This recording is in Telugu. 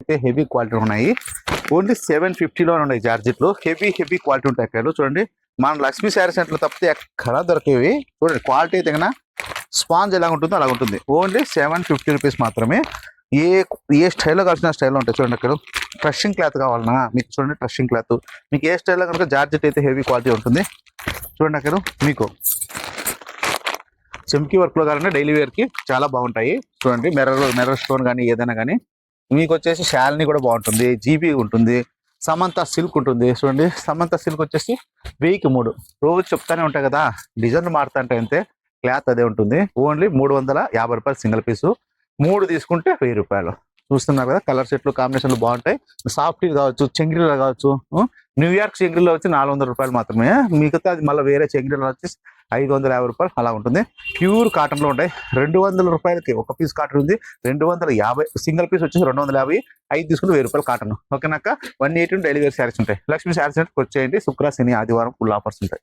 అయితే హెవీ క్వాలిటీ ఉన్నాయి. ఓన్లీ 750లో ఉన్నాయి జార్జెట్లు. హెవీ క్వాలిటీ ఉంటాయి అక్కడ చూడండి. మన లక్ష్మీ శారీ సెంటర్ తప్పితే ఎక్కడ దొరికేవి. చూడండి క్వాలిటీ అయితే కన్నా స్పాంజ్ ఎలా ఉంటుందో అలా ఉంటుంది. ఓన్లీ 750 రూపీస్ మాత్రమే. ఏ స్టైల్లో కావాల్సిన స్టైల్లో ఉంటాయి చూడండి. అక్కడ ట్రషింగ్ క్లాత్ కావాలన్నా మీకు చూడండి, ట్రషింగ్ క్లాత్ మీకు ఏ స్టైల్లో కనుక జార్జెట్ అయితే హెవీ క్వాలిటీ ఉంటుంది. చూడండి అక్కడ మీకు చెంకి వర్క్లో కావాలంటే డైలీ వేర్కి చాలా బాగుంటాయి. చూడండి మిర్రర్ స్టోన్ కానీ ఏదైనా కానీ. మీకు వచ్చేసి శాలిని కూడా బాగుంటుంది, జీబీ ఉంటుంది, సమంత సిల్క్ ఉంటుంది. చూడండి సమంత సిల్క్ వచ్చేసి 1000కి 3. రోజు చెప్తానే ఉంటాయి కదా, డిజైన్లు మారుతా అంటే అంతే, క్లాత్ అదే ఉంటుంది. ఓన్లీ 350 రూపాయలు సింగిల్ పీసు. 3 తీసుకుంటే 1000 రూపాయలు. చూస్తున్నారు కదా, కలర్ సెట్లు కాంబినేషన్లు బాగుంటాయి. సాఫ్ట్ కావచ్చు, చెంగిరీలో కావచ్చు. న్యూయార్క్ చెంగిరీలో వచ్చి 400 రూపాయలు మాత్రమే. మిగతా అది మళ్ళీ వేరే చెంగిరీలో వచ్చి 550 రూపాయలు అలా ఉంటుంది. ప్యూర్ కాటన్లో ఉంటాయి. 200 రూపాయలకి ఒక పీస్ కాటన్ ఉంది. 250 సింగిల్ పీస్ వచ్చేసి 250. 5 తీసుకుంటే 1000 రూపాయలు కాటన్. ఓకేనాక 180 డైలీ వేర్ శారీస్ ఉంటాయి. లక్ష్మీ శారీ సెంటర్కి వచ్చేయండి. శుక్ర, శని, ఆదివారం ఫుల్ ఆఫర్స్ ఉంటాయి.